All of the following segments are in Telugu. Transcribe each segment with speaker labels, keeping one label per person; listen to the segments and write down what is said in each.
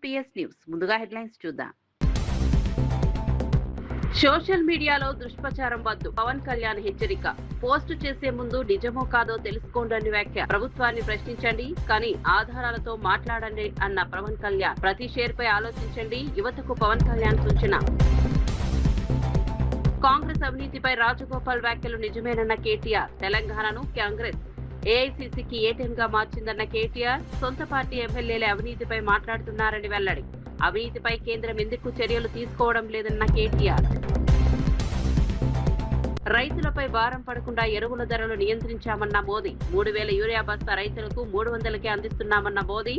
Speaker 1: పిఎస్ న్యూస్ ముందుగా హెడ్లైన్స్ చూద్దాం. సోషల్ మీడియాలో దుష్ప్రచారం వద్దు, పవన్ కళ్యాణ్ హెచ్చరిక. పోస్టు చేసే ముందు నిజమో కాదో తెలుసుకోండి వ్యాఖ్య. ప్రభుత్వాన్ని ప్రశ్నించండి కానీ ఆధారాలతో మాట్లాడండి అన్న పవన్ కళ్యాణ్. ప్రతి షేర్ పై ఆలోచించండి, యువతకు పవన్ కళ్యాణ్ సూచన. కాంగ్రెస్ అవినీతిపై రాజగోపాల్ వ్యాఖ్యలు నిజమేనన్న కేటీఆర్. తెలంగాణను కాంగ్రెస్ ఏఐసీసీకి ఏటీఎంగా మార్చిందన్న కేటీఆర్. సొంత పార్టీ ఎమ్మెల్యేల అవినీతిపై మాట్లాడుతున్నారని వెల్లడి. అవినీతిపై కేంద్రం ఎందుకు చర్యలు తీసుకోవడం లేదన్న కేటీఆర్. రైతులపై భారం పడకుండా ఎరువుల ధరలు నియంత్రించామన్న మోదీ. 3,000 యూరియా బస్తా రైతులకు 300కే అందిస్తున్నామన్న మోదీ.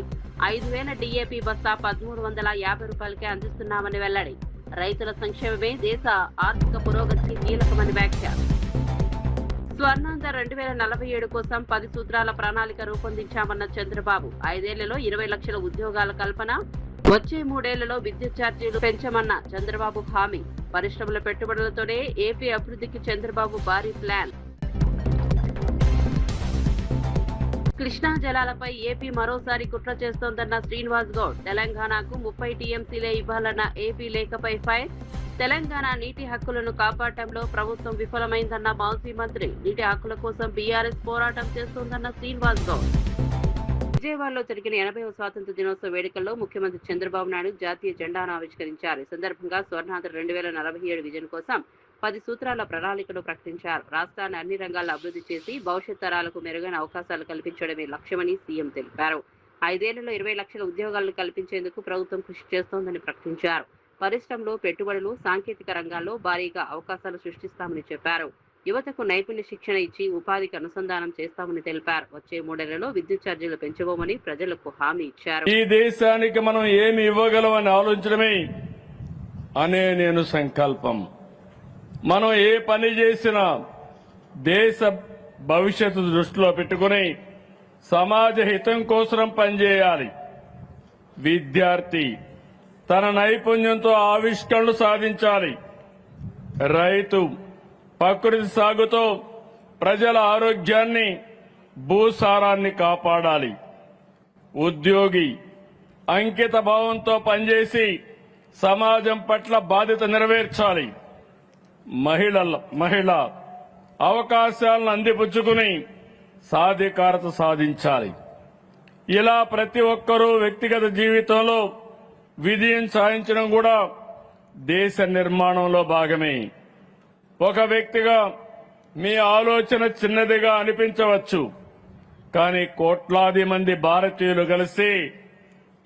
Speaker 1: 5,000 డీఏపీ బస్తా 1,350 రూపాయలకే అందిస్తున్నామని వెల్లడి. రైతుల సంక్షేమమే దేశ ఆర్థిక పురోగతికి కీలకమని వ్యాఖ్య. స్వర్ణాంధ్ర 2047 కోసం 10 సూత్రాల ప్రణాళిక రూపొందించామన్న చంద్రబాబు. 5 ఏళ్లలో 20 లక్షల ఉద్యోగాల కల్పన. వచ్చే 3 ఏళ్లలో విద్యుత్ ఛార్జీలు పెంచమన్న చంద్రబాబు హామీ. పరిశ్రమల పెట్టుబడులతోనే ఏపీ అభివృద్ధికి చంద్రబాబు భారీ ప్లాన్. కృష్ణా జలాలపై ఏపీ మరోసారి కుట్ర చేస్తోందన్న శ్రీనివాస్ గౌడ్. తెలంగాణకు 30 టీఎంసీలే ఇవ్వాలన్న ఏపీ లేఖపై ఫైర్. తెలంగాణ నీటి హక్కులను కాపాడటంలో ప్రభుత్వం విఫలమైందన్న మాజీ మంత్రి. నీటి హక్కుల కోసం బీఆర్ఎస్ పోరాటం చేస్తోందన్న శ్రీనివాస్ గౌడ్. విజయవాడలో జరిగిన 80వ స్వాతంత్ర్య దినోత్సవ వేడుకల్లో ముఖ్యమంత్రి చంద్రబాబు నాయుడు జాతీయ జెండాను ఆవిష్కరించారు. ఈ సందర్భంగా స్వర్ణాంధ్ర 2047 విజన్ కోసం 10 సూత్రాల ప్రణాళికను ప్రకటించారు. రాష్ట్రాన్ని అన్ని రంగాల్లో అభివృద్ధి చేసి భవిష్యత్ తరాలకు మెరుగైన అవకాశాలు కల్పించడమే లక్ష్యమని సీఎం తెలిపారు. 5 ఏళ్లలో 20 లక్షల ఉద్యోగాలను కల్పించేందుకు ప్రభుత్వం కృషి చేస్తోందని ప్రకటించారు. పరిశ్రమలు, పెట్టుబడులు, సాంకేతిక రంగాల్లో భారీగా అవకాశాలు సృష్టిస్తామని చెప్పారు. యువతకు నైపుణ్య శిక్షణ ఇచ్చి ఉపాధికి అనుసంధానం చేస్తామని తెలిపారు. వచ్చే 3 ఏళ్లలో విద్యుత్ ఛార్జీలు పెంచబోమని ప్రజలకు హామీ ఇచ్చారు.
Speaker 2: ఈ దేశానికి మనం ఏమి ఇవ్వగలమని ఆలోచించడమే నేను సంకల్పం. మనం ఏ పని చేసినా దేశ భవిష్యత్తు దృష్టిలో పెట్టుకుని సమాజ హితం కోసం పనిచేయాలి. విద్యార్థి తన నైపుణ్యంతో ఆవిష్కరణలు సాధించాలి. రైతు ప్రకృతి సాగుతో ప్రజల ఆరోగ్యాన్ని, భూసారాన్ని కాపాడాలి. ఉద్యోగి అంకిత భావంతో పనిచేసి సమాజం పట్ల బాధ్యత నెరవేర్చాలి. మహిళ అవకాశాలను అందిపుచ్చుకుని సాధికారత సాధించాలి. ఇలా ప్రతి ఒక్కరూ వ్యక్తిగత జీవితంలో విజయం సాధించడం కూడా దేశ నిర్మాణంలో భాగమే. ఒక వ్యక్తిగా మీ ఆలోచన చిన్నదిగా అనిపించవచ్చు, కానీ కోట్లాది మంది భారతీయులు కలిసి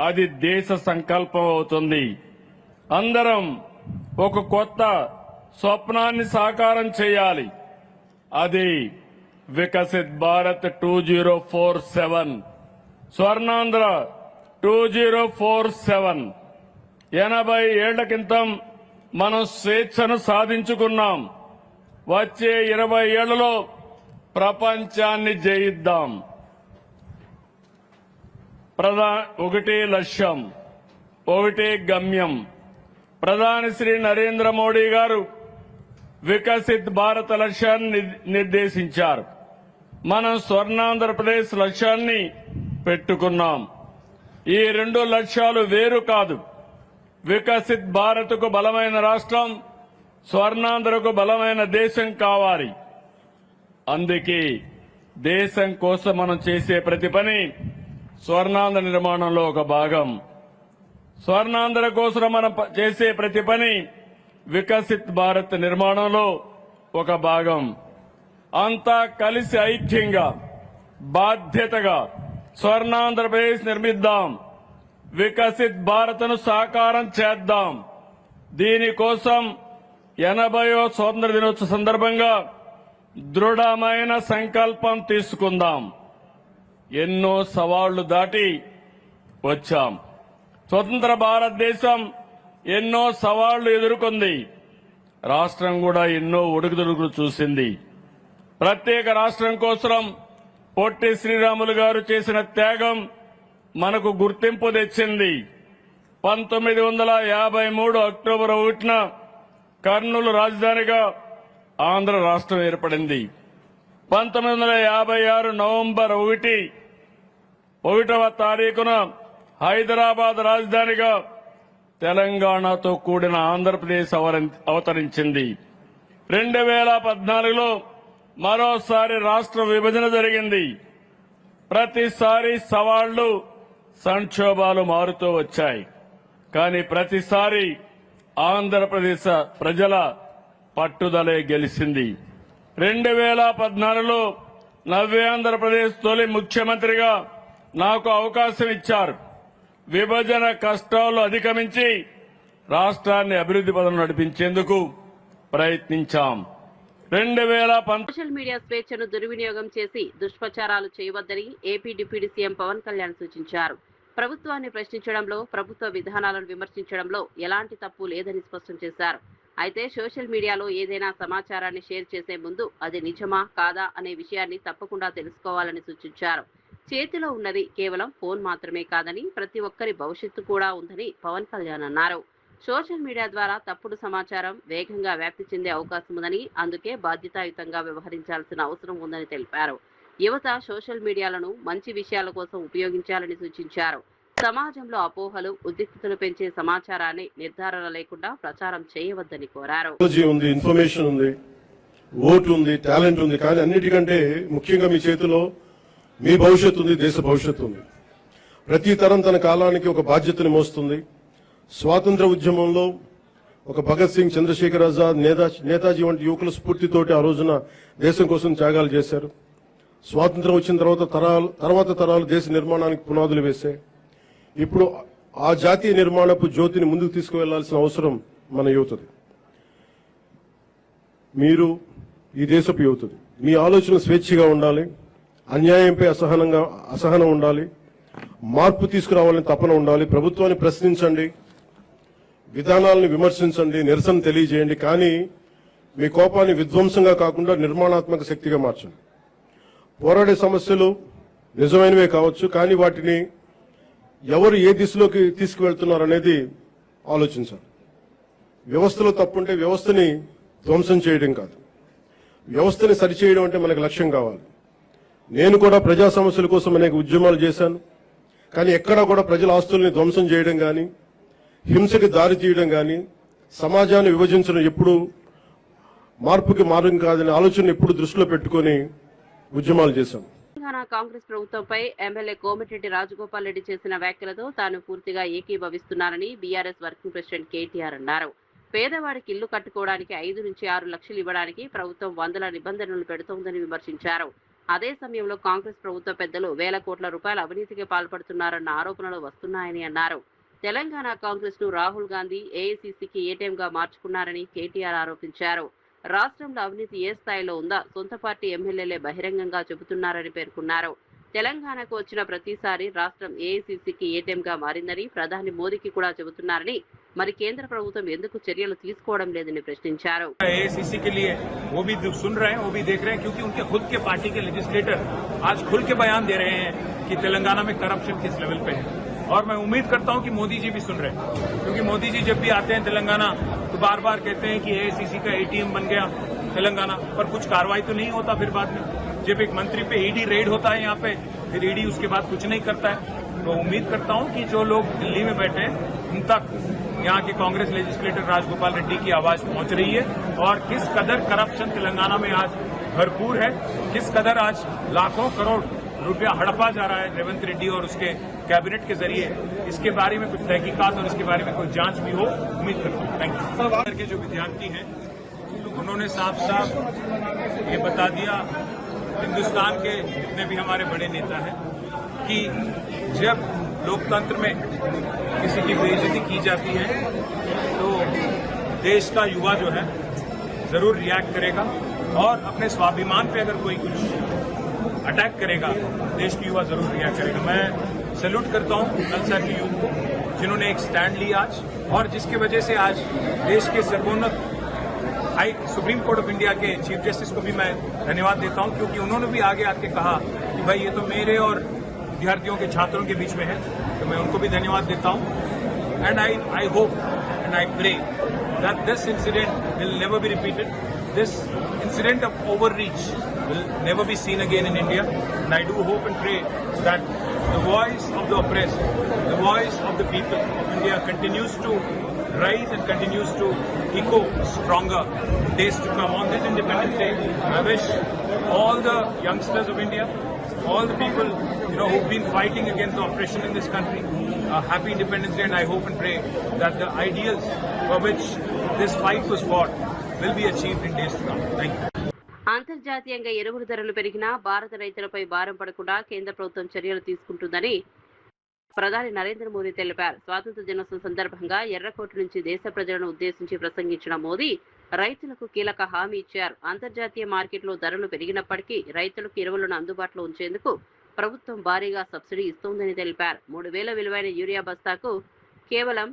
Speaker 2: అది దేశ సంకల్పం అవుతుంది. అందరం ఒక కొత్త స్వప్నాన్ని సాకారం చేయాలి. అది వికసిత్ భారత్ 2047, స్వర్ణాంధ్ర 2047. 80 ఏళ్ల క్రితం మనం స్వేచ్ఛను సాధించుకున్నాం. వచ్చే 20 ఏళ్లలో ప్రపంచాన్ని జయిద్దాం. ఒకటే లక్ష్యం, ఒకటే గమ్యం. ప్రధాని శ్రీ నరేంద్ర మోడీ గారు వికసిత్ భారత లక్ష్యాన్ని నిర్దేశించారు. మనం స్వర్ణాంధ్రప్రదేశ్ లక్ష్యాన్ని పెట్టుకున్నాం. ఈ 2 లక్ష్యాలు వేరు కాదు. వికసిత్ భారత్కు బలమైన రాష్ట్రం, స్వర్ణాంధ్రకు బలమైన దేశం కావాలి. అందుకే దేశం కోసం మనం చేసే ప్రతి పని స్వర్ణాంధ్ర నిర్మాణంలో ఒక భాగం. స్వర్ణాంధ్ర కోసం మనం చేసే ప్రతి పని వికసిత్ భారత్ నిర్మాణంలో ఒక భాగం. అంతా కలిసి ఐక్యంగా, బాధ్యతగా స్వర్ణాంధ్రప్రదేశ్ నిర్మిద్దాం. వికసిత్ భారత్ను సాకారం చేద్దాం. దీనికోసం 80వ స్వాతంత్ర్య దినోత్సవ సందర్భంగా దృఢమైన సంకల్పం తీసుకుందాం. ఎన్నో సవాళ్లు దాటి వచ్చాం. స్వతంత్ర భారతదేశం ఎన్నో సవాళ్లు ఎదుర్కొంది. రాష్ట్రం కూడా ఎన్నో ఒడుకుదొడుకులు చూసింది. ప్రత్యేక రాష్ట్రం కోసం పొట్టి శ్రీరాములు గారు చేసిన త్యాగం మనకు గుర్తింపు తెచ్చింది. 1953 అక్టోబర్ 1న కర్నూలు రాజధానిగా ఆంధ్ర రాష్ట్రం ఏర్పడింది. 1956 నవంబర్ 1వ తారీఖున హైదరాబాద్ రాజధానిగా తెలంగాణతో కూడిన ఆంధ్రప్రదేశ్ అవతరించింది. 2014లో మరోసారి రాష్ట్ర విభజన జరిగింది. ప్రతిసారి సవాళ్లు, సంక్షోభాలు మారుతూ వచ్చాయి. కానీ ప్రతిసారి ఆంధ్రప్రదేశ్ ప్రజల పట్టుదలే గెలిచింది. 2014లో నవ్య ఆంధ్రప్రదేశ్ తొలి ముఖ్యమంత్రిగా నాకు అవకాశం ఇచ్చారు. విభజన కష్టాలు అధిగమించి రాష్ట్రాన్ని అభివృద్ధి పథంలో నడిపించేందుకు ప్రయత్నించాం. 2019
Speaker 1: సోషల్ మీడియా స్వేచ్ఛను దుర్వినియోగం చేసి దుష్ప్రచారాలు చేయవద్దని AP deputy CM Pawan Kalyan సూచించారు. ప్రభుత్వాన్ని ప్రశ్నించడంలో, ప్రభుత్వ విధానాలను విమర్శించడంలో ఎలాంటి తప్పు లేదని స్పష్టం చేశారు. అయితే సోషల్ మీడియాలో ఏదైనా సమాచారాన్ని షేర్ చేసే ముందు అది నిజమా కాదా అనే విషయాన్ని తప్పకుండా తెలుసుకోవాలని సూచించారు. చేతిలో ఉన్నది కేవలం ఫోన్ మాత్రమే కాదని, ప్రతి ఒక్కరి భవిష్యత్తు కూడా ఉందని పవన్ కళ్యాణ్ అన్నారు. సోషల్ మీడియా ద్వారా తప్పుడు సమాచారం వేగంగా వ్యాప్తి చెందే అవకాశం ఉందని, అందుకే బాధ్యతాయుతంగా వ్యవహరించాల్సిన అవసరం ఉందని తెలిపారు. యువత సోషల్ మీడియాలను మంచి విషయాల కోసం ఉపయోగించాలని సూచించారు. సమాజంలో అపోహలు, ఉద్రిక్తతలు పెంచే సమాచారాన్ని నిర్ధారణ లేకుండా ప్రచారం చేయవద్దని కోరారు.
Speaker 3: ఇన్ఫర్మేషన్ ఉంది, ఓటు ఉంది, టాలెంట్ ఉంది, కానీ అన్నిటికంటే ముఖ్యంగా మీ చేతిలో మీ భవిష్యత్తు ఉంది, దేశ భవిష్యత్తు ఉంది. ప్రతి తరం తన కాలానికి ఒక బాధ్యతని మోస్తుంది. స్వాతంత్ర ఉద్యమంలో ఒక భగత్ సింగ్, చంద్రశేఖర్ ఆజాద్, నేతాజీ వంటి యువకుల స్ఫూర్తితోటి ఆ రోజున దేశం కోసం త్యాగాలు చేశారు. స్వాతంత్రం వచ్చిన తర్వాత తరాలు దేశ నిర్మాణానికి పునాదులు వేశాయి. ఇప్పుడు ఆ జాతీయ నిర్మాణపు జ్యోతిని ముందుకు తీసుకువెళ్లాల్సిన అవసరం మన యువతది. మీరు ఈ దేశపు యువతది. మీ ఆలోచన స్వేచ్ఛగా ఉండాలి, అన్యాయంపై అసహనం ఉండాలి, మార్పు తీసుకురావాలని తపన ఉండాలి. ప్రభుత్వాన్ని ప్రశ్నించండి, విధానాలను విమర్శించండి, నిరసన తెలియజేయండి, కానీ మీ కోపాన్ని విధ్వంసంగా కాకుండా నిర్మాణాత్మక శక్తిగా మార్చండి. పోరాడే సమస్యలు నిజమైనవే కావచ్చు, కానీ వాటిని ఎవరు ఏ దిశలోకి తీసుకువెళ్తున్నారనేది ఆలోచించాలి. వ్యవస్థలో తప్పుంటే వ్యవస్థని ధ్వంసం చేయడం కాదు, వ్యవస్థని సరిచేయడం అంటే మనకు లక్ష్యం కావాలి. నేను కూడా ప్రజా సమస్యల కోసం అనేక ఉద్యమాలు చేశాను, కానీ ఎక్కడా కూడా ప్రజల ఆస్తుల్ని ధ్వంసం చేయడం కానీ, హింసకి దారి తీయడం కానీ, సమాజాన్ని విభజించడం ఎప్పుడు మార్పుకి మార్గం కాదనే ఆలోచన ఎప్పుడు దృష్టిలో పెట్టుకుని ఉద్యమాలు చేశాం.
Speaker 1: తెలంగాణ కాంగ్రెస్ ప్రభుత్వంపై ఎమ్మెల్యే కోమటిరెడ్డి రాజగోపాల్ రెడ్డి చేసిన వ్యాఖ్యలతో తాను పూర్తిగా ఏకీభవిస్తున్నానని బీఆర్ఎస్ వర్కింగ్ ప్రెసిడెంట్ కేటీఆర్ అన్నారు. పేదవాడికి ఇల్లు కట్టుకోవడానికి 5 నుంచి 6 లక్షలు ఇవ్వడానికి ప్రభుత్వం వందల నిబంధనలు పెడుతోందని విమర్శించారు. అదే సమయంలో కాంగ్రెస్ ప్రభుత్వ పెద్దలు వేల కోట్ల రూపాయల అవినీతికి పాల్పడుతున్నారన్న ఆరోపణలు వస్తున్నాయని అన్నారు. తెలంగాణ కాంగ్రెస్ ను రాహుల్ గాంధీ ఏఐసీసీకి ఏటీఎంగా మార్చుకున్నారని కేటీఆర్ ఆరోపించారు. రాష్ట్రంలో అవినీతి ఏ స్థాయిలో ఉందా సొంత పార్టీ ఎమ్మెల్యేలే బహిరంగంగా చెబుతున్నారని పేర్కొన్నారు. తెలంగాణకు వచ్చిన ప్రతిసారి రాష్ట్రం ఏఐసీసీకి ఏటీఎంగా మారిందని ప్రధాని మోదీకి కూడా చెబుతున్నారని, మరి కేంద్ర ప్రభుత్వం ఎందుకు చర్యలు తీసుకోవడం లేదని ప్రశ్నించారు.
Speaker 4: एआईसीसी के लिए वो भी सुन रहे हैं, वो भी देख रहे हैं, क्योंकि उनके खुद के पार्टी के लेजिस्लेटर आज खुल के बयान दे रहे हैं कि तेलंगाना में करप्शन किस लेवल पे है। और मैं उम्मीद करता हूं कि मोदी जी भी सुन रहे हैं, क्योंकि मोदी जी जब भी आते हैं तेलंगाना तो बार बार कहते हैं कि एआईसीसी का एटीएम बन गया तेलंगाना, पर कुछ कार्रवाई तो नहीं होता। फिर बाद में जब एक मंत्री पे ईडी रेड होता है यहाँ पे, फिर ईडी उसके बाद कुछ नहीं करता है। तो उम्मीद करता हूं कि जो लोग दिल्ली में बैठे हैं उन तक यहाँ के कांग्रेस लेजिस्लेटर राजगोपाल रेड्डी की आवाज पहुंच रही है, और किस कदर करप्शन तेलंगाना में आज भरपूर है, किस कदर आज लाखों करोड़ रुपया हड़पा जा रहा है रेवंत रेड्डी और उसके कैबिनेट के जरिए, इसके बारे में कुछ तहकीकात और इसके बारे में कोई जांच भी हो, उम्मीद करता हूँ। Thank you. के जो विद्यार्थी हैं उन्होंने साफ साफ ये बता दिया, हिंदुस्तान के जितने भी हमारे बड़े नेता हैं, कि जब लोकतंत्र में किसी की बेइज्जती की जाती है तो देश का युवा जो है जरूर रिएक्ट करेगा, और अपने स्वाभिमान पे अगर कोई कुछ अटैक करेगा देश की युवा जरूर रिएक्ट करेगा। मैं सैल्यूट करता हूं नलसा की यूथ को, जिन्होंने एक स्टैंड लिया आज, और जिसकी वजह से आज देश के सर्वोन्नत सुप्रीम कोर्ट ऑफ इंडिया के चीफ जस्टिस को भी मैं धन्यवाद देता हूं, क्योंकि उन्होंने भी आगे आके कहा कि भाई ये तो मेरे और विद्यार्थियों के छात्रों के बीच में है, तो मैं उनको भी धन्यवाद देता हूं। And I hope and I pray that this incident will never be repeated, this incident of overreach will never be seen again in India, and I do hope and pray that the voice of the oppressed, the voice of the people of India continues to rise and continues to echo stronger in days to come. On this Independence Day, I wish all the youngsters of India, all the people who've been fighting against the oppression in this country, a happy Independence Day, and I hope and pray that the ideals for which this fight was fought will be achieved in days to come. Thank you.
Speaker 1: అంతర్జాతీయంగా ఎరువుల ధరలు పెరిగినా భారత రైతులపై భారం పడకుండా కేంద్ర ప్రభుత్వం చర్యలు తీసుకుంటుందని ప్రధాని నరేంద్ర మోదీ తెలిపారు. స్వాతంత్ర్య దినోత్సవం సందర్భంగా ఎర్రకోట నుంచి దేశ ప్రజలను ఉద్దేశించి ప్రసంగించిన మోదీ రైతులకు కీలక హామీ ఇచ్చారు. అంతర్జాతీయ మార్కెట్లో ధరలు పెరిగినప్పటికీ రైతులకు ఎరువులను అందుబాటులో ఉంచేందుకు ప్రభుత్వం భారీగా సబ్సిడీ ఇస్తోందని తెలిపారు. 3,000 విలువైన యూరియా బస్తాకు కేవలం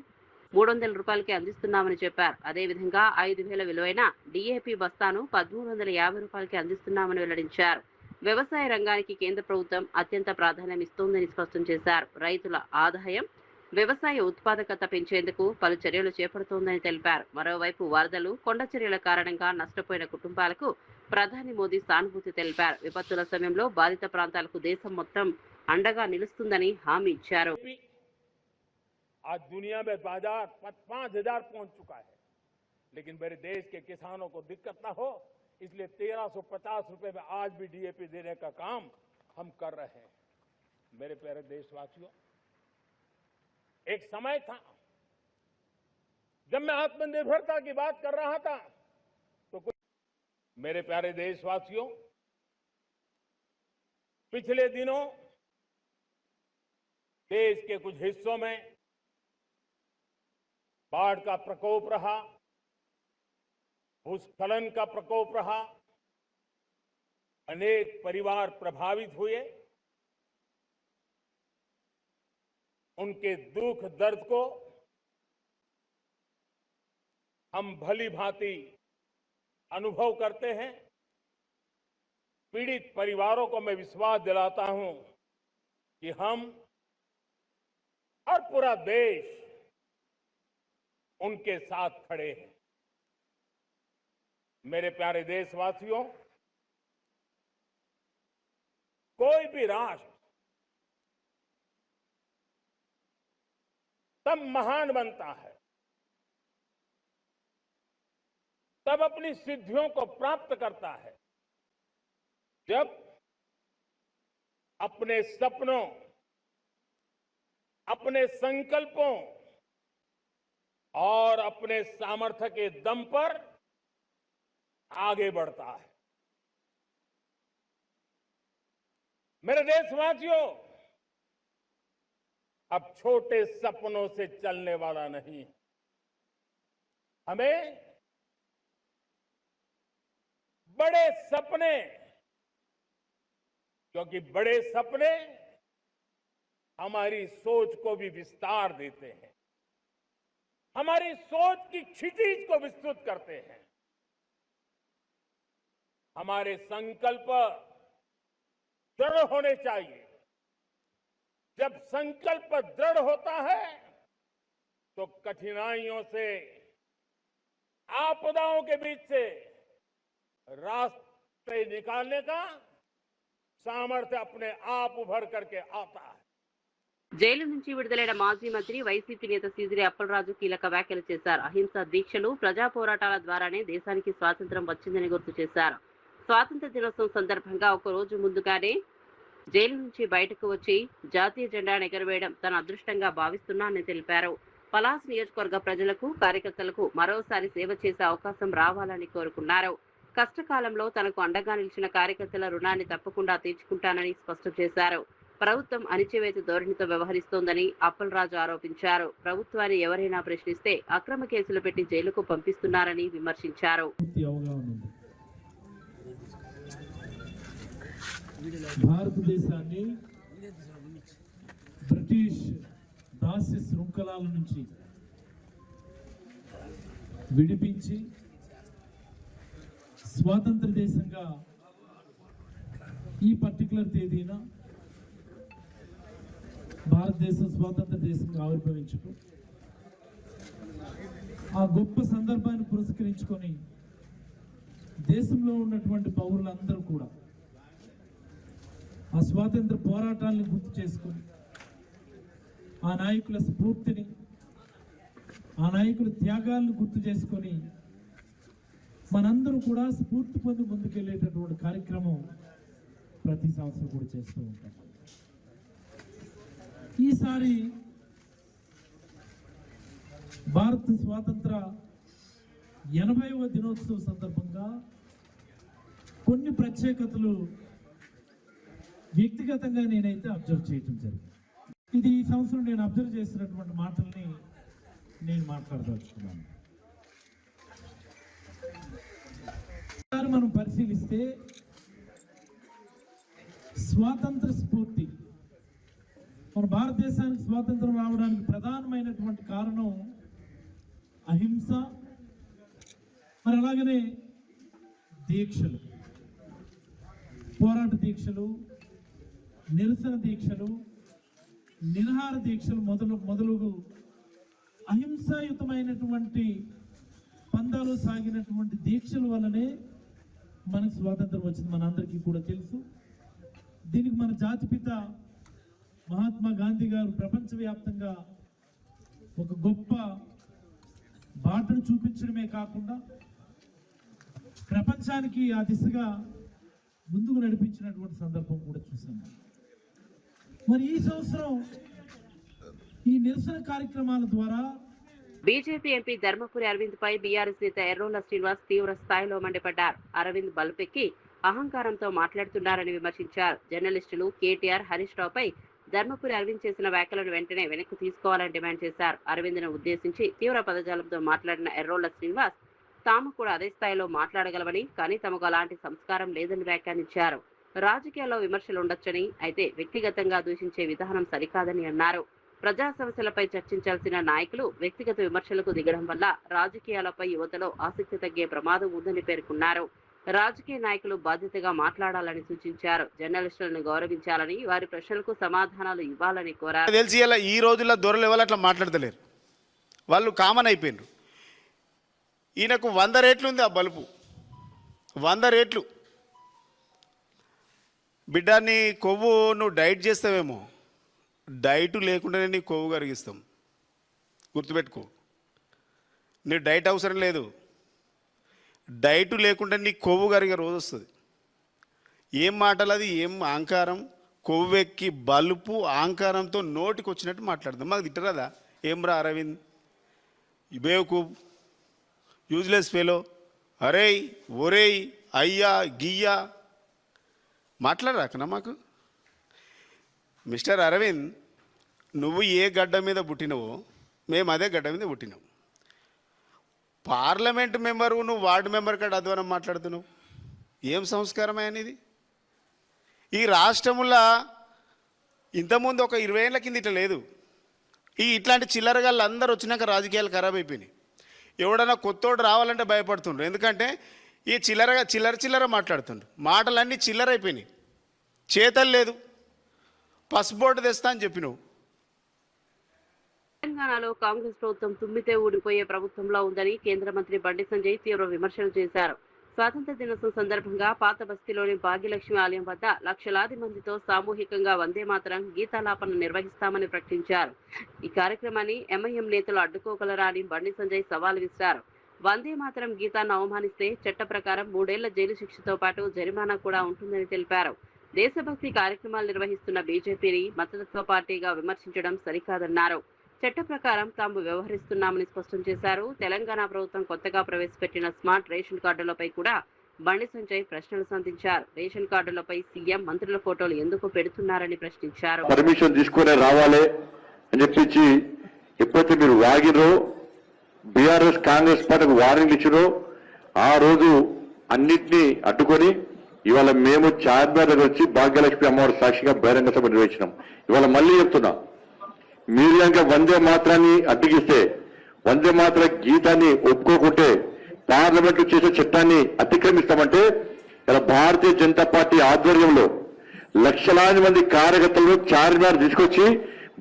Speaker 1: 300 రూపాయలకే అందిస్తున్నామని చెప్పారు. అదేవిధంగా 5,000 విలువైన డీఏపీ బస్తాను 1,350 రూపాయలకి అందిస్తున్నామని వెల్లడించారు. వ్యవసాయ రంగానికి కేంద్ర ప్రభుత్వం అత్యంత ప్రాధాన్యం ఇస్తోందని స్పష్టం చేశారు. రైతుల ఆదాయం, వ్యవసాయ ఉత్పాదకత పెంచేందుకు పలు చర్యలు చేపడుతోందని తెలిపారు. మరోవైపు వరదలు, కొండ చర్యల కారణంగా నష్టపోయిన కుటుంబాలకు ప్రధాని మోదీ సానుభూతి తెలిపారు. విపత్తుల సమయంలో బాధిత ప్రాంతాలకు దేశం మొత్తం అండగా నిలుస్తుందని హామీ ఇచ్చారు.
Speaker 2: आज दुनिया में बाजार 5,000 पहुंच चुका है, लेकिन मेरे देश के किसानों को दिक्कत ना हो इसलिए 1,350 रुपए में आज भी डीएपी देने का काम हम कर रहे हैं। मेरे प्यारे देशवासियों, एक समय था जब मैं आत्मनिर्भरता की बात कर रहा था तो कुछ मेरे प्यारे देशवासियों, पिछले दिनों देश के कुछ हिस्सों में बाढ़ का प्रकोप रहा, भूस्खलन का प्रकोप रहा, अनेक परिवार प्रभावित हुए। उनके दुख दर्द को हम भली भांति अनुभव करते हैं। पीड़ित परिवारों को मैं विश्वास दिलाता हूं कि हम और पूरा देश उनके साथ खड़े हैं। मेरे प्यारे देशवासियों, कोई भी राष्ट्र तब महान बनता है, तब अपनी सिद्धियों को प्राप्त करता है, जब अपने सपनों, अपने संकल्पों और अपने सामर्थ्य के दम पर आगे बढ़ता है। मेरे देशवासियों, अब छोटे सपनों से चलने वाला नहीं, हमें बड़े सपने, क्योंकि बड़े सपने हमारी सोच को भी विस्तार देते हैं, हमारी सोच की क्षितिज को विस्तृत करते हैं। हमारे संकल्प दृढ़ होने चाहिए। जब संकल्प दृढ़ होता है तो कठिनाइयों से, आपदाओं के बीच से रास्ते निकालने का सामर्थ्य अपने आप उभर करके आता है।
Speaker 1: జైలు నుంచి విడుదలైన మాజీ మంత్రి వైసీపీ నేత సీదిరి అప్పలరాజు కీలక వ్యాఖ్యలు చేశారు. అహింసా దీక్షలు, ప్రజా పోరాటాల ద్వారానే దేశానికి స్వాతంత్ర్యం వచ్చిందని గుర్తు చేశారు. స్వాతంత్ర దినోత్సవం సందర్భంగా ఒక రోజు ముందుగానే జైలు నుంచి బయటకు వచ్చి జాతీయ జెండాను ఎగురవేయడం తన అదృష్టంగా భావిస్తున్నానని తెలిపారు. పలాస్ నియోజకవర్గ ప్రజలకు, కార్యకర్తలకు మరోసారి సేవ చేసే అవకాశం రావాలని కోరుకున్నారు. కష్టకాలంలో తనకు అండగా నిలిచిన కార్యకర్తల రుణాన్ని తప్పకుండా తీర్చుకుంటానని స్పష్టం చేశారు. ప్రభుత్వం అణిచివేత ధోరణితో వ్యవహరిస్తోందని అప్పలరాజు ఆరోపించారు. ప్రభుత్వాన్ని ఎవరైనా ప్రశ్నిస్తే అక్రమ కేసులు పెట్టి జైలుకు పంపిస్తున్నారని విమర్శించారు.
Speaker 5: భారతదేశాన్ని బ్రిటిష్ దాస్య శృంఖలాల నుంచి విడిపించి స్వాతంత్ర దేశంగా ఈ పర్టికులర్ తేదీన భారతదేశం స్వాతంత్ర దేశంగా ఆవిర్భవించడం, ఆ గొప్ప సందర్భాన్ని పురస్కరించుకొని దేశంలో ఉన్నటువంటి పౌరులందరూ కూడా ఆ స్వాతంత్ర పోరాటాలను గుర్తు చేసుకొని ఆ నాయకుల స్ఫూర్తిని ఆ నాయకుల త్యాగాలను గుర్తు చేసుకొని మనందరూ కూడా స్ఫూర్తి పొంది ముందుకెళ్ళేటటువంటి కార్యక్రమం ప్రతి సంవత్సరం కూడా చేస్తూ ఉంటాం. ఈసారి భారత స్వాతంత్ర 80వ దినోత్సవం సందర్భంగా కొన్ని ప్రత్యేకతలు వ్యక్తిగతంగా నేనైతే అబ్జర్వ్ చేయటం జరిగింది. ఇది ఈ సంవత్సరం నేను అబ్జర్వ్ చేసినటువంటి మాటల్ని నేను మాట్లాడదలుచుకున్నాను. మనం పరిశీలిస్తే స్వాతంత్ర స్ఫూర్తి, మన భారతదేశానికి స్వాతంత్రం రావడానికి ప్రధానమైనటువంటి కారణం అహింస, మరి అలాగనే దీక్షలు, పోరాట దీక్షలు, నిరసన దీక్షలు, నిరాహార దీక్షలు మొదలుగు అహింసాయుతమైనటువంటి పందాలు సాగినటువంటి దీక్షల వల్లనే మనకు స్వాతంత్రం వచ్చింది. మనందరికీ కూడా తెలుసు. దీనికి మన జాతిపిత మహాత్మా గాంధీ గారు ప్రపంచవ్యాప్తంగా ఒక గొప్ప బాటను చూపించడమే కాకుండా ప్రపంచానికి ఆ దిశగా ముందుకు నడిపించినటువంటి సందర్భం కూడా చూసాము. మరి ఈ సంవత్సరం ఈ నిరసన కార్యక్రమాల ద్వారా
Speaker 1: బీజేపీ ఎంపీ ధర్మపురి అరవింద్ పై బీఆర్ఎస్ నేత ఎర్రోల శ్రీనివాస్ తీవ్ర స్థాయిలో మండిపడ్డారు. అరవింద్ బల్పెక్కి అహంకారంతో మాట్లాడుతున్నారని విమర్శించారు. జర్నలిస్టులు కేటీఆర్, హరీష్ రావుపై ధర్మపురి అరవింద్ చేసిన వ్యాఖ్యలను వెంటనే వెనక్కి తీసుకోవాలని డిమాండ్ చేశారు. అరవింద్ను ఉద్దేశించి తీవ్ర పదజాలంతో మాట్లాడిన ఎర్రోల శ్రీనివాస్ తాము కూడా అదే స్థాయిలో మాట్లాడగలమని, కానీ తమకు అలాంటి సంస్కారం లేదని వ్యాఖ్యానించారు. రాజకీయాల్లో విమర్శలు ఉండొచ్చని, అయితే వ్యక్తిగతంగా దూషించే విధానం సరికాదని అన్నారు. ప్రజా సమస్యలపై చర్చించాల్సిన నాయకులు వ్యక్తిగత విమర్శలకు దిగడం వల్ల రాజకీయాలపై యువతలో ఆసక్తి తగ్గే ప్రమాదం ఉందని పేర్కొన్నారు. రాజకీయ నాయకులు బాధ్యతగా మాట్లాడాలని సూచించారు. జర్నలిస్టులను గౌరవించాలని, వారి ప్రశ్నలకు సమాధానాలు ఇవ్వాలని కోరారు.
Speaker 6: తెలిసి ఈ రోజుల్లో దొరలు ఎవరు అట్లా మాట్లాడతలేరు, వాళ్ళు కామన్ అయిపోయినారు. ఈయనకు 100 రేట్లు ఉంది ఆ బలుపు, 100 రేట్లు. బిడ్డ నీ కొవ్వు నువ్వు డైట్ చేస్తావేమో, డైట్ లేకుండానే నీ కొవ్వు కరిగిస్తాం, గుర్తుపెట్టుకో. నీ డైట్ అవసరం లేదు, డైట్ లేకుండా నీ కొవ్వు కరిగే రోజు వస్తుంది. ఏం మాటలు అది, ఏం అహంకారం, కొవ్వెక్కి బలుపు అహంకారంతో నోటికి వచ్చినట్టు మాట్లాడదాం. మాకు తిట్టరాదా? ఏం రా అరవింద్, బేవకూబ్, యూజ్లెస్ ఫెలో, అరేయ్ ఒరేయ్ అయ్యా గియ్యా మాట్లాడరాకనా మాకు? మిస్టర్ అరవింద్, నువ్వు ఏ గడ్డ మీద పుట్టినవో మేము అదే గడ్డ మీద పుట్టినావు. పార్లమెంట్ మెంబరు నువ్వు వార్డు మెంబర్ కాడ అధ్వానం మాట్లాడుతున్నావు. ఏం సంస్కారమే అనేది? ఈ రాష్ట్రంలో ఇంతకుముందు ఒక 20 ఏళ్ళ కింద ఇట్లా లేదు. ఇట్లాంటి చిల్లరగాళ్ళు అందరూ వచ్చినాక రాజకీయాలు ఖరాబ్ అయిపోయినాయి. ఎవడన్నా కొత్తోడు రావాలంటే భయపడుతుండ్రు, ఎందుకంటే ఈ చిల్లర మాట్లాడుతుండ్రు. మాటలన్నీ చిల్లర అయిపోయినాయి, చేతలు లేదు. పసుబోర్డు తెస్తా అని చెప్పినావు.
Speaker 1: తెలంగాణలో కాంగ్రెస్ ప్రభుత్వం తుమ్మితే ఊడిపోయే ప్రభుత్వంలో ఉందని కేంద్ర మంత్రి బండి సంజయ్ తీవ్ర విమర్శలు చేశారు. స్వాతంత్ర దినోత్సవం సందర్భంగా పాత బస్తీలోని భాగ్యలక్ష్మి ఆలయం వద్ద లక్షలాది మందితో సామూహికంగా వందే మాతరం గీతాలాపన నిర్వహిస్తామని ప్రకటించారు. ఈ కార్యక్రమాన్ని ఎంఐఎం నేతలు అడ్డుకోగలరా అని బండి సంజయ్ సవాల్ విసిరారు. వందే మాతరం గీతాన్ని అవమానిస్తే చట్ట ప్రకారం 3 ఏళ్ల జైలు శిక్షతో పాటు జరిమానా కూడా ఉంటుందని తెలిపారు. దేశభక్తి కార్యక్రమాలు నిర్వహిస్తున్న బీజేపీని మతతత్వ పార్టీగా విమర్శించడం సరికాదన్నారు. చట్ట ప్రకారం తాము వ్యవహరిస్తున్నామని స్పష్టం చేశారు. తెలంగాణ ప్రభుత్వం కొత్తగా ప్రవేశపెట్టిన స్మార్ట్ రేషన్ కార్డులపై కూడా బండి సంజయ్ ప్రశ్నలు సంధించారు. రేషన్ కార్డులపై సీఎం, మంత్రుల ఫోటోలు ఎందుకు పెడుతున్నారని ప్రశ్నించారు.
Speaker 7: పర్మిషన్ తీసుకునే రావాలి అని చెప్పించి ఎప్పుడైతే మీరు వాగిరో, బీఆర్ఎస్ కాంగ్రెస్ పార్టీకి వార్నింగ్ ఇచ్చిరో, ఆ రోజు అన్నింటినీ అడ్డుకొని ఇవాళ మేము చార్మినార్ దగ్గర వచ్చి భాగ్యలక్ష్మి అమ్మవారి సాక్షిగా బహిరంగ సభ నిర్వహించినాం. ఇవాళ మళ్ళీ చెప్తున్నా, మీరు కనుక వందే మాత్రాన్ని అడ్డగిస్తే, వందే మాత్ర గీతాన్ని ఒప్పుకోకుంటే, పార్లమెంట్లో చేసే చట్టాన్ని అతిక్రమిస్తామంటే ఇలా భారతీయ జనతా పార్టీ ఆధ్వర్యంలో లక్షలాది మంది కార్యకర్తలను చార్మినార్ తీసుకొచ్చి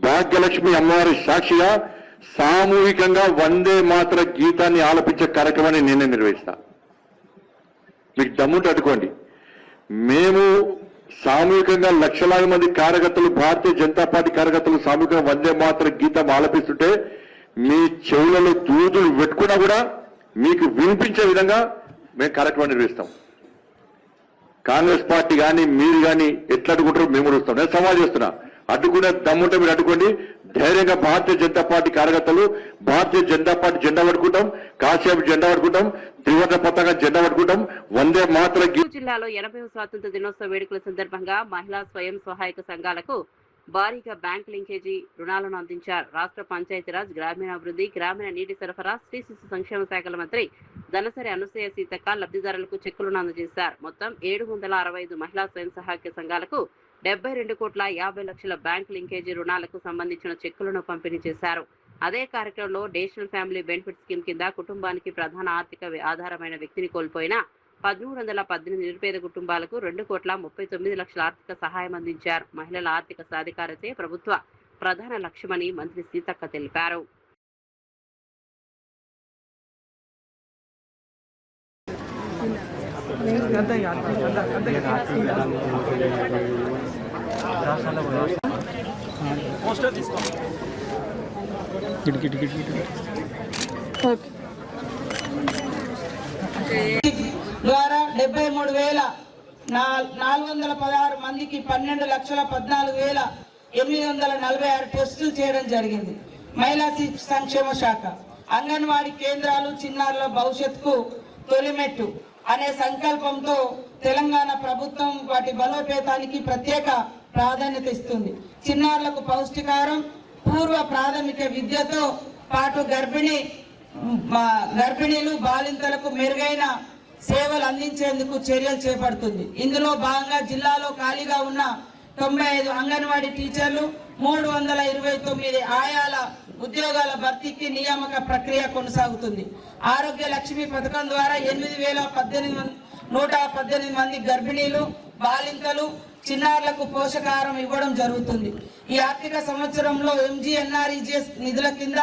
Speaker 7: భాగ్యలక్ష్మి అమ్మవారి సాక్షిగా సామూహికంగా వందే మాత్ర గీతాన్ని ఆలపించే కార్యక్రమాన్ని నేనే నిర్వహిస్తా. మీకు దమ్ముంటే అడ్డుకోండి. మేము సామూహికంగా లక్షలాది మంది కార్యకర్తలు, భారతీయ జనతా పార్టీ కార్యకర్తలు సామూహికంగా వందే మాతరం గీతం ఆలపిస్తుంటే మీ చెవులలో దూదులు పెట్టుకున్నా కూడా మీకు వినిపించే విధంగా మేము కార్యక్రమం నిర్వహిస్తాం. కాంగ్రెస్ పార్టీ కానీ మీరు కానీ ఎట్లా అడ్డుకుంటారో మేము కూడా వస్తాం. నేను సవాల్ చేస్తున్నా, అడ్డుకునే దమ్ముంటే మీరు అడ్డుకోండి. ధైర్యంగా భారతీయ జనతా పార్టీ కార్యకర్తలు భారతీయ జనతా పార్టీ జెండా పట్టుకుంటాం, కాసేపు జెండా పట్టుకుంటాం, త్రివర్ణ పతాక జెండా పట్టుకుంటాం. వందే మాతరం
Speaker 1: జిల్లాలో 80వ స్వాతంత్ర దినోత్సవ వేడుకల సందర్భంగా మహిళా స్వయం సహాయక సంఘాలకు భారీగా బ్యాంక్ లింకేజీ రుణాలను అందించారు. రాష్ట్ర పంచాయతీరాజ్, గ్రామీణాభివృద్ధి, గ్రామీణ నీటి సరఫరా, స్త్రీ శిశు సంక్షేమ శాఖల మంత్రి దనసరి అనసూయ సీతక్క లబ్ధిదారులకు చెక్కులను అందజేశారు. మొత్తం 765 మహిళా స్వయం సహాయక సంఘాలకు 72,50,00,000 బ్యాంక్ లింకేజీ రుణాలకు సంబంధించిన చెక్కులను పంపిణీ చేశారు. అదే కార్యక్రమంలో నేషనల్ ఫ్యామిలీ బెనిఫిట్ స్కీమ్ కింద కుటుంబానికి ప్రధాన ఆర్థిక ఆధారమైన వ్యక్తిని కోల్పోయిన 1318 నిరుపేద కుటుంబాలకు 2,39,00,000 ఆర్థిక సహాయం అందించారు. మహిళల ఆర్థిక సాధికారతే ప్రభుత్వ ప్రధాన లక్ష్యమని మంత్రి సీతక్క తెలిపారు.
Speaker 8: ద్వారా 73,416 మందికి 12,14,846 టెస్టులు చేయడం జరిగింది. మహిళా శిశు సంక్షేమ శాఖ అంగన్వాడీ కేంద్రాలు చిన్నారుల భవిష్యత్తుకు తొలిమెట్టు అనే సంకల్పంతో తెలంగాణ ప్రభుత్వం వాటి బలోపేతానికి ప్రత్యేక ప్రాధాన్యత ఇస్తుంది. చిన్నారులకు పౌష్టికారం, పూర్వ ప్రాథమిక విద్యతో పాటు గర్భిణీలు, బాలింతలకు మెరుగైన సేవలు అందించేందుకు చర్యలు చేపడుతుంది. ఇందులో భాగంగా జిల్లాలో ఖాళీగా ఉన్న 95 అంగన్వాడీ టీచర్లు, 329 ఆయాల ఉద్యోగాల భర్తీకి నియామక ప్రక్రియ కొనసాగుతుంది. ఆరోగ్య లక్ష్మి పథకం ద్వారా 8,118 మంది గర్భిణీలు, బాలింతలు, చిన్నారులకు పోషకాహారం ఇవ్వడం జరుగుతుంది. ఈ ఆర్థిక సంవత్సరంలో MGNREGS నిధుల కింద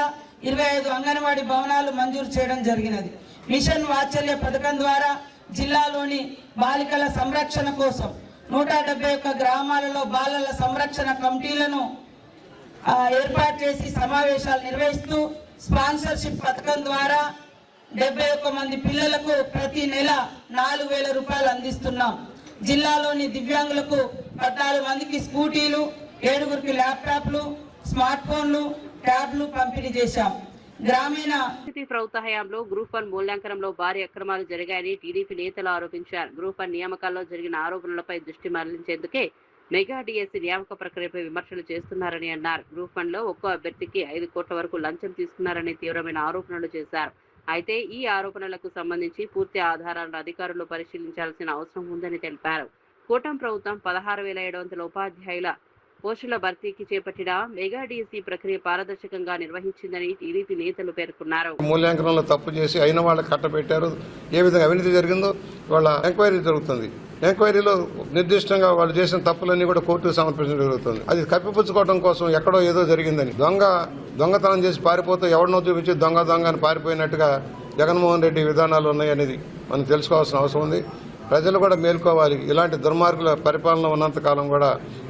Speaker 8: 25 అంగన్వాడీ భవనాలు మంజూరు చేయడం జరిగినది. మిషన్ వాత్సల్య పథకం ద్వారా జిల్లాలోని బాలికల సంరక్షణ కోసం 171 గ్రామాలలో బాలల సంరక్షణ కమిటీలను ఏర్పాటు చేసి సమావేశాలు నిర్వహిస్తూ స్పాన్సర్షిప్ పథకం ద్వారా 71 మంది పిల్లలకు ప్రతి నెల 4,000 రూపాయలు అందిస్తున్నాం. జిల్లాలోని దివ్యాంగులకు 14 మందికి స్కూటీలు, 7గురికి ల్యాప్టాప్లు, స్మార్ట్ ఫోన్లు, ట్యాబ్లు పంపిణీ చేశాం. గ్రామీణ
Speaker 1: ప్రభుత్వ హయాంలో గ్రూప్ 1 మూల్యాంకనంలో భారీ అక్రమాలు జరిగాయని టీడీపీ నేతలు ఆరోపించారు. గ్రూప్ 1 నియామకాల్లో జరిగిన ఆరోపణలపై దృష్టి మరలించేందుకే మెగా డిఎస్సీ నియామక ప్రక్రియపై విమర్శలు చేస్తున్నారని అన్నారు. గ్రూప్ 1లో ఒక్కో అభ్యర్థికి 5 కోట్ల వరకు లంచం తీసుకున్నారని తీవ్రమైన ఆరోపణలు చేశారు. అయితే ఈ ఆరోపణలకు సంబంధించి పూర్తి ఆధారాలను అధికారులు పరిశీలించాల్సిన అవసరం ఉందని తెలిపారు. కూటమి ప్రభుత్వం 16,700 ఉపాధ్యాయుల పోస్టుల భర్తీకి చేపట్టిన మెగా డిఎస్సీ ప్రక్రియ పారదర్శకంగా నిర్వహించిందని టీడీపీ నేతలు పేర్కొన్నారు.
Speaker 9: మూల్యాంకనంలో తప్పు చేసి అయిన వాళ్ళకి కట్టబెట్టారు. ఏ విధంగా అవినీతి జరిగిందో వాళ్ళ ఎంక్వైరీ జరుగుతుంది. ఎంక్వైరీలో నిర్దిష్టంగా వాళ్ళు చేసిన తప్పులన్నీ కూడా కోర్టుకు సమర్పించడం జరుగుతుంది. అది కప్పిపుచ్చుకోవడం కోసం ఎక్కడో ఏదో జరిగిందని దొంగతనం చేసి పారిపోతే ఎవరినో చూపించి దొంగ అని పారిపోయినట్టుగా జగన్మోహన్ రెడ్డి విధానాలు ఉన్నాయనేది మనం తెలుసుకోవాల్సిన అవసరం ఉంది. ప్రజలు కూడా మేల్కోవాలి. ఇలాంటి దుర్మార్గుల పరిపాలన ఉన్నంత కాలం కూడా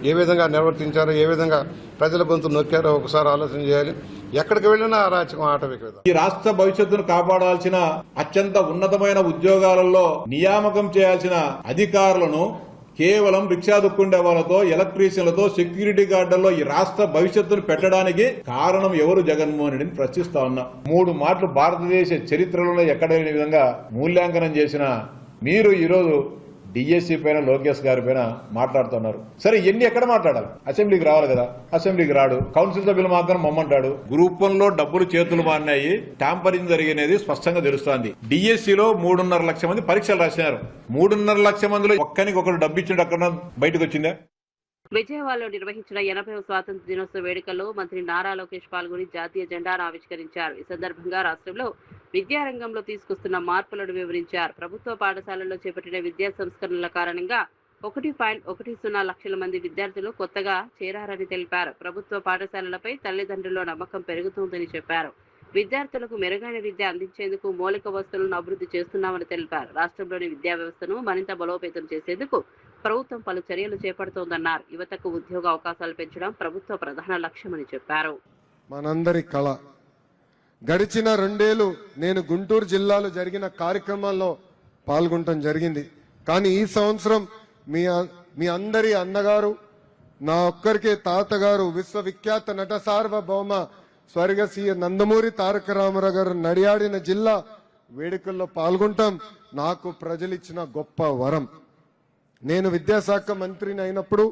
Speaker 9: ఏ విధంగా నిర్వర్తించారో, ఏ విధంగా ప్రజల గొంతు నొక్కారో ఒకసారి ఆలోచన చేయాలి. ఎక్కడికి వెళ్ళినా అరాచకం, ఆటవిక విధానం.
Speaker 10: ఈ రాష్ట్ర భవిష్యత్తును కాపాడాల్సిన అత్యంత ఉన్నతమైన ఉద్యోగాలలో నియామకం చేయాల్సిన అధికారులను కేవలం రిక్షా దుక్కుండే వాళ్ళతో, ఎలక్ట్రీషియన్లతో, సెక్యూరిటీ గార్డుల్లో ఈ రాష్ట్ర భవిష్యత్తును పెట్టడానికి కారణం ఎవరు? జగన్మోహన్ రెడ్డిని ప్రశ్నిస్తా ఉన్నా. 3 మాటలు భారతదేశ చరిత్రలో ఎక్కడ లేని విధంగా మూల్యాంకనం చేసిన మీరు ఈరోజు డిఎస్సీ పైన, లోకేష్ గారి పైన మాట్లాడుతున్నారు. సరే, ఎన్ని ఎక్కడ మాట్లాడాలి? అసెంబ్లీకి రావాలి కదా, అసెంబ్లీకి రాడు. కౌన్సిల్ సభ్యులు మాత్రం మమ్మంటాడు. గ్రూప్ 1లో డబ్బులు చేతులు మారినాయి, ట్యాంపరింగ్ జరిగినది స్పష్టంగా తెలుస్తోంది. డిఎస్సీలో 3.5 లక్షల మంది పరీక్షలు రాసినారు. 3.5 లక్షల మందిలో ఒక్కనికి ఒకరు డబ్బు ఇచ్చిండు అక్కడ బయటకు వచ్చిందా?
Speaker 1: విజయవాడలో నిర్వహించిన 80వ స్వాతంత్ర దినోత్సవ వేడుకల్లో మంత్రి నారా లోకేష్ పాల్గొని జాతీయ జెండాను ఆవిష్కరించారు. ఈ సందర్భంగా రాష్ట్రంలో విద్యారంగంలో తీసుకొస్తున్న మార్పులను వివరించారు. ప్రభుత్వ పాఠశాలల్లో చేపట్టిన విద్యా సంస్కరణల కారణంగా 1.10 లక్షల మంది విద్యార్థులు కొత్తగా చేరారని తెలిపారు. ప్రభుత్వ పాఠశాలలపై తల్లిదండ్రుల నమ్మకం పెరుగుతుందని చెప్పారు. విద్యార్థులకు మెరుగైన విద్య అందించేందుకు మౌలిక వసతులను అభివృద్ధి చేస్తున్నామని తెలిపారు. రాష్ట్రంలోని విద్యా వ్యవస్థను మరింత బలోపేతం చేసేందుకు ప్రభుత్వం పలు చర్యలు చేపడుతోందన్నారు. యువతకు ఉద్యోగ అవకాశాలు పెంచడం ప్రభుత్వ ప్రధాన లక్ష్యమని చెప్పారు.
Speaker 11: మనందరి కళ. గడిచిన 2 ఏళ్లు నేను గుంటూరు జిల్లాలో జరిగిన కార్యక్రమాల్లో పాల్గొనడం జరిగింది. కానీ ఈ సంవత్సరం మీ అందరి అన్నగారు, నా ఒక్కరికే తాతగారు, విశ్వవిఖ్యాత నట సార్వభౌమ స్వర్గసీయ నందమూరి తారక రామారావు గారు నడియాడిన జిల్లా వేడుకల్లో పాల్గొంటాం నాకు ప్రజలిచ్చిన గొప్ప వరం. నేను విద్యాశాఖ మంత్రిని అయినప్పుడు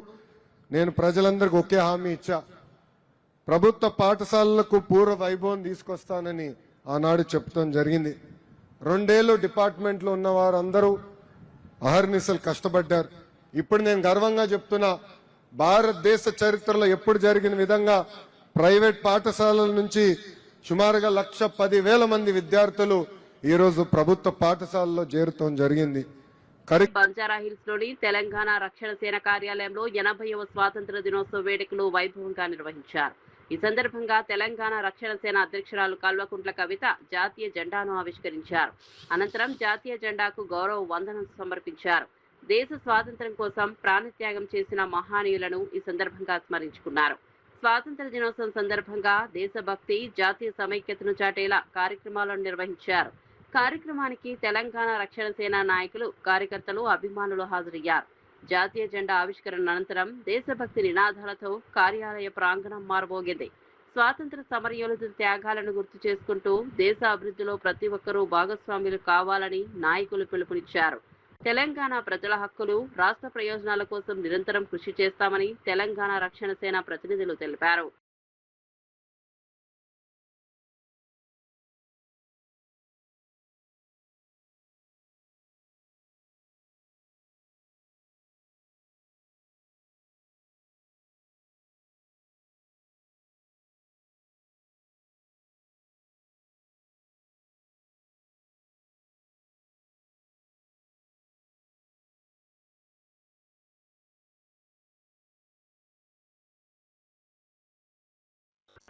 Speaker 11: నేను ప్రజలందరికీ ఒకే హామీ ఇచ్చా. ప్రభుత్వ పాఠశాలలకు పూర్వ వైభవం తీసుకొస్తానని ఆనాడు చెప్తాం జరిగింది. 2 ఏళ్లు డిపార్ట్మెంట్లో ఉన్న వారందరూ అహర్నిశలు కష్టపడ్డారు. ఇప్పుడు నేను గర్వంగా చెప్తున్నా, భారతదేశ చరిత్రలో ఎప్పుడు జరిగిన విధంగా ప్రైవేట్ పాఠశాలల నుంచి సుమారుగా 1,10,000 మంది విద్యార్థులు ఈ రోజు ప్రభుత్వ పాఠశాలలో చేరటం జరిగింది.
Speaker 1: బంజారా హిల్స్ లోని తెలంగాణ రక్షణ సేన కార్యాలయంలో 80వ స్వాతంత్ర దినోత్సవ వేడుకలు వైభవంగా నిర్వహించారు. ఈ సందర్భంగా తెలంగాణ రక్షణ సేన అధ్యక్షురాలు కల్వకుంట్ల కవిత జాతీయ జెండాను ఆవిష్కరించారు. అనంతరం జాతీయ జెండాకు గౌరవ వందనం సమర్పించారు. దేశ స్వాతంత్ర్యం కోసం ప్రాణత్యాగం చేసిన మహానీయులను ఈ సందర్భంగా స్మరించుకున్నారు. స్వాతంత్ర దినోత్సవం సందర్భంగా దేశభక్తి, జాతీయ సమైక్యతను చాటేలా కార్యక్రమాలను నిర్వహించారు. కార్యక్రమానికి తెలంగాణ రక్షణ సేన నాయకులు, కార్యకర్తలు, అభిమానులు హాజరయ్యారు. జాతీయ జెండా ఆవిష్కరణ అనంతరం దేశభక్తి నినాదాలతో కార్యాలయ ప్రాంగణం మారబోగింది. స్వాతంత్ర సమరయోధుల త్యాగాలను గుర్తు చేసుకుంటూ దేశ అభివృద్ధిలో ప్రతి ఒక్కరూ భాగస్వాములు కావాలని నాయకులు పిలుపునిచ్చారు. తెలంగాణ ప్రజల హక్కులు, రాష్ట్ర ప్రయోజనాల కోసం నిరంతరం కృషి చేస్తామని తెలంగాణ రక్షణ సేన ప్రతినిధులు తెలిపారు.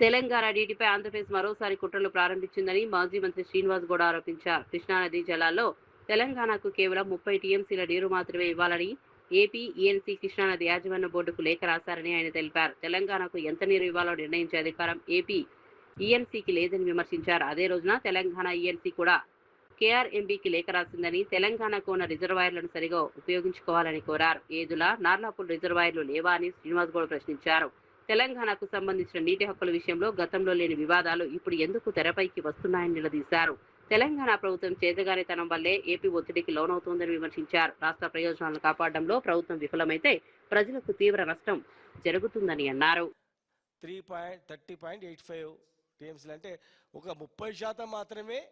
Speaker 1: తెలంగాణ నీటిపై ఆంధ్రప్రదేశ్ మరోసారి కుట్రలు ప్రారంభించిందని మాజీ మంత్రి శ్రీనివాస్ గౌడ్ ఆరోపించారు. కృష్ణానదీ జలాల్లో తెలంగాణకు కేవలం 30 టీఎంసీల నీరు మాత్రమే ఇవ్వాలని ఏపీ ఈఎన్సీ కృష్ణానది యాజమాన్య బోర్డుకు లేఖ రాశారని ఆయన తెలిపారు. తెలంగాణకు ఎంత నీరు ఇవ్వాలో నిర్ణయించే అధికారం ఏపీ ఈఎన్సీకి లేదని విమర్శించారు. అదే రోజున తెలంగాణ ఈఎన్సీ కూడా కేఆర్ఎంబీకి లేఖ రాసిందని, తెలంగాణకు ఉన్న రిజర్వాయర్లను సరిగా ఉపయోగించుకోవాలని కోరారు. ఏదుల, నార్లాపూర్ రిజర్వాయర్లు లేవా అని శ్రీనివాస్ గౌడ్ ప్రశ్నించారు. తెలంగాణకు సంబంధించిన నీటి హక్కుల విషయంలో గతంలో లేని వివాదాలు ఇప్పుడు ఎందుకు తెరపైకి వస్తున్నాయని నిలదీశారు. తెలంగాణ ప్రభుత్వం చేతగానితనం వల్లే ఏపీ ఒత్తిడికి లోనవుతోందని విమర్శించారు. రాష్ట్ర ప్రయోజనాలను కాపాడడంలో ప్రభుత్వం విఫలమైతే ప్రజలకు తీవ్ర నష్టం జరుగుతుందని అన్నారు.
Speaker 12: 30.85 టీఎంసీలు అంటే ఒక 30% మాత్రమే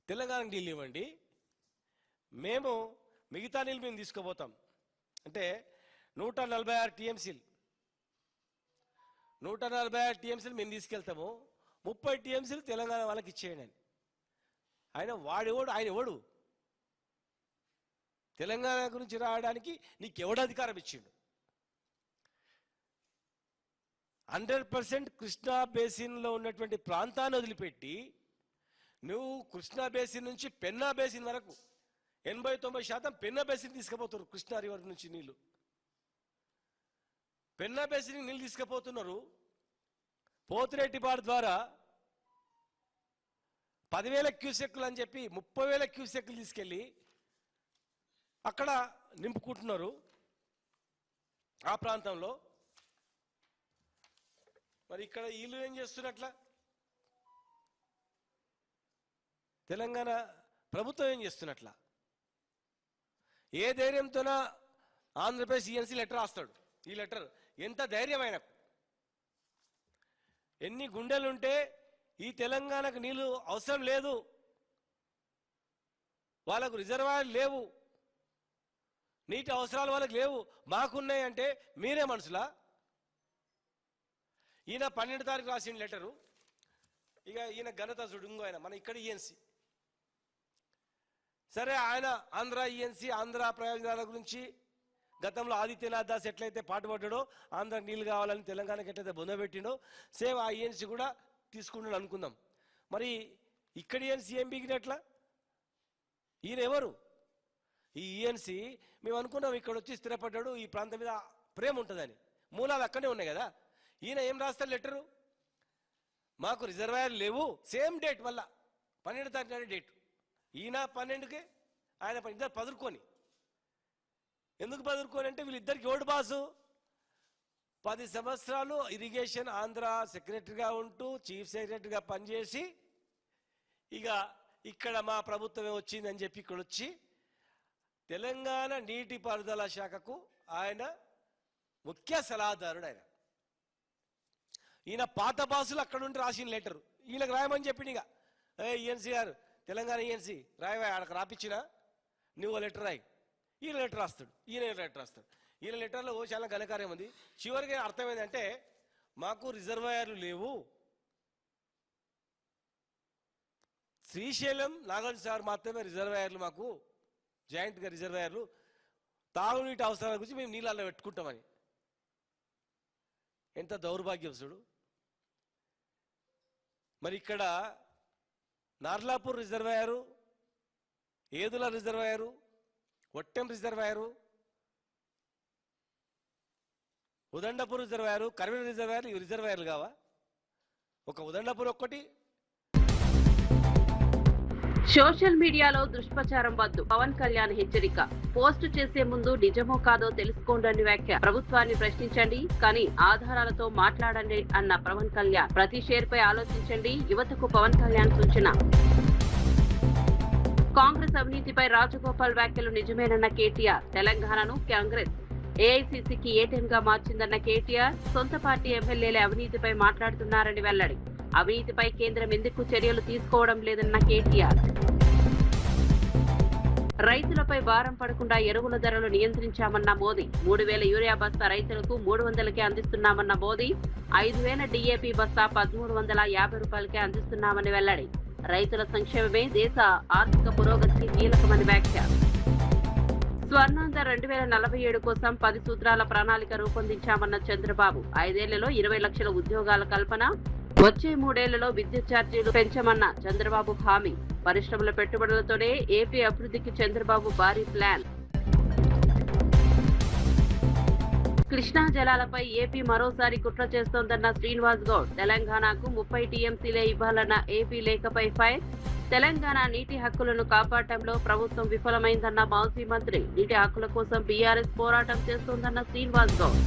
Speaker 12: తెలంగాణకు నీళ్ళు ఇవ్వండి, మేము మిగతా నీళ్ళు మేము తీసుకుపోతాం అంటే 146 టీఎంసీలు 146 టీఎంసీలు మేము తీసుకెళ్తాము, 30 టీఎంసీలు తెలంగాణ వాళ్ళకి ఇచ్చేయండి అని. ఆయన ఎవడు తెలంగాణ గురించి రావడానికి నీకెవడు అధికారం ఇచ్చిండు? 100% కృష్ణా బేసిన్లో ఉన్నటువంటి ప్రాంతాన్ని వదిలిపెట్టి నువ్వు కృష్ణా బేసిన్ నుంచి పెన్నా బేసిన్ వరకు 80-90% పెన్నా బేసిన్ తీసుకుపోతున్నారు. కృష్ణా రివర్ నుంచి నీళ్లు పెన్నా బేసిన్ నీళ్ళు తీసుకుపోతున్నారు. పోతిరెడ్డిపాడు ద్వారా 10,000 క్యూసెక్కులు అని చెప్పి 30,000 క్యూసెక్కులు తీసుకెళ్ళి అక్కడ నింపుకుంటున్నారు ఆ ప్రాంతంలో. మరి ఇక్కడ వీళ్ళు ఏం చేస్తున్నట్లా? తెలంగాణ ప్రభుత్వం ఏం చేస్తున్నట్లా? ఏ ధైర్యంతోనా ఆంధ్రప్రదేశ్ ఈఎన్సీ లెటర్ రాస్తాడు? ఈ లెటర్ ఎంత ధైర్యమైన, ఎన్ని గుండెలుంటే ఈ తెలంగాణకు నీళ్లు అవసరం లేదు, వాళ్ళకు రిజర్వాయర్లు లేవు, నీటి అవసరాలు వాళ్ళకి లేవు, మాకున్నాయంటే మీరే మనుషులా? ఈయన 12 తారీఖు రాసిన లెటరు. ఇక ఈయన ఘనత చూడు, ఇంకో ఆయన మన ఇక్కడ ఈఎన్సీ. సరే, ఆయన ఆంధ్ర ఈఎన్సీ, ఆంధ్ర ప్రయోజనాల గురించి గతంలో ఆదిత్యనాథ్ దాస్ ఎట్లయితే పాటుపడ్డాడో, ఆంధ్ర నీళ్ళు కావాలని తెలంగాణకి ఎట్లయితే బొందబెట్టినో, సేమ్ ఆ ఈఎన్సీ కూడా తీసుకుంటాడు అనుకుందాం. మరి ఇక్కడ ఈఎన్సీ ఏం బిగినట్లా? ఈయన ఎవరు? ఈ ఈఎన్సీ మేము అనుకున్నాం ఇక్కడ వచ్చి స్థిరపడ్డాడు, ఈ ప్రాంతం మీద ప్రేమ ఉంటుందని. మూలాలు అక్కడే ఉన్నాయి కదా. ఈయన ఏం రాస్తారు లెటరు, మాకు రిజర్వాయర్ లేవు, సేమ్ డేట్ వల్ల 12 తారీఖు డేట్, ఈయన 12కే ఆయన ఇద్దరు పదురుకొని. ఎందుకు పదురుకొని అంటే వీళ్ళిద్దరికి ఓటు బాసు 10 సంవత్సరాలు ఇరిగేషన్ ఆంధ్ర సెక్రటరీగా ఉంటూ చీఫ్ సెక్రటరీగా పనిచేసి ఇక ఇక్కడ మా ప్రభుత్వమే వచ్చిందని చెప్పి ఇక్కడ వచ్చి తెలంగాణ నీటిపారుదల శాఖకు ఆయన ముఖ్య సలహాదారుడు. ఈయన పాత బాసులు అక్కడ ఉండి రాసిన లెటరు ఈయనకు రాయమని చెప్పింది. ఇక ఈఎన్సీ గారు, తెలంగాణ ఈఎన్సీ రాయవా, ఆడకు రాపిచ్చినా నువ్వు లెటర్ రాయి. ఈయన లెటర్ రాస్తాడు, ఈయన లెటర్ రాస్తాడు. ఈయన లెటర్లో చాలా ఘనకార్యం ఉంది. చివరికి అర్థమైందంటే మాకు రిజర్వాయర్లు లేవు, శ్రీశైలం నాగార్జున సాగర్ మాత్రమే రిజర్వాయర్లు, మాకు జాయింట్గా రిజర్వాయర్లు, తాగునీటి అవసరాల గురించి మేము నీళ్ళల్లో పెట్టుకుంటామని. ఎంత దౌర్భాగ్యం చూడు. మరి ఇక్కడ Narlapur reservoir, Yedula reservoir, Ottem reservoir, Udandapur reservoir, Karvena రిజర్వాయర్లు, ఇవి రిజర్వాయర్లు కావా? ఒక ఉదండపూర్ ఒక్కటి.
Speaker 1: సోషల్ మీడియాలో దుష్ప్రచారం వద్దు, పవన్ కళ్యాణ్ హెచ్చరిక. పోస్టు చేసే ముందు నిజమో కాదో తెలుసుకోండి వ్యాఖ్య. ప్రభుత్వాన్ని ప్రశ్నించండి కానీ ఆధారాలతో మాట్లాడండి అన్న పవన్ కళ్యాణ్. ప్రతి షేర్ పై ఆలోచించండి, యువతకు పవన్ కళ్యాణ్ సూచన. కాంగ్రెస్ అవినీతిపై రాజగోపాల్ వ్యాఖ్యలు నిజమేనన్న కేటీఆర్. తెలంగాణను కాంగ్రెస్ ఏఐసీసీకి ఏటీఎం గా మార్చిందన్న కేటీఆర్. సొంత పార్టీ ఎమ్మెల్యేలే అవినీతిపై మాట్లాడుతున్నారని వెల్లడి. అవినీతిపై కేంద్రం ఎందుకు చర్యలు తీసుకోవడం లేదన్న కేటీఆర్. రైతులపై భారం పడకుండా ఎరువుల ధరలు నియంత్రించామన్న మోదీ. 3000 యూరియా బస్తా రైతులకు 300కే అందిస్తున్నామన్న మోదీ. 5000 డీఏపీ బస్తా 1350 రూపాయలకే అందిస్తున్నామని వెల్లడి. రైతుల సంక్షేమమే దేశ ఆర్థిక పురోగతికి కీలకమని వ్యాఖ్య. స్వర్ణాంధ్ర 2047 కోసం 10 సూత్రాల ప్రణాళిక రూపొందించామన్న చంద్రబాబు. 5 ఏళ్లలో 20 లక్షల ఉద్యోగాల కల్పన, వచ్చే 3 ఏళ్లలో విద్యుత్ ఛార్జీలు పెంచమన్న చంద్రబాబు హామీ. పరిశ్రమల పెట్టుబడులతోనే ఏపీ అభివృద్ధికి చంద్రబాబు భారీ ప్లాన్. కృష్ణా జలాలపై ఏపీ మరోసారి కుట్ర చేస్తోందన్న శ్రీనివాస్ గౌడ్. తెలంగాణకు 30 టీఎంసీలే ఇవ్వాలన్న ఏపీ లేఖపై ఫైర్. తెలంగాణ నీటి హక్కులను కాపాడటంలో ప్రభుత్వం విఫలమైందన్న మాజీ మంత్రి. నీటి హక్కుల కోసం బీఆర్ఎస్ పోరాటం చేస్తోందన్న శ్రీనివాస్ గౌడ్.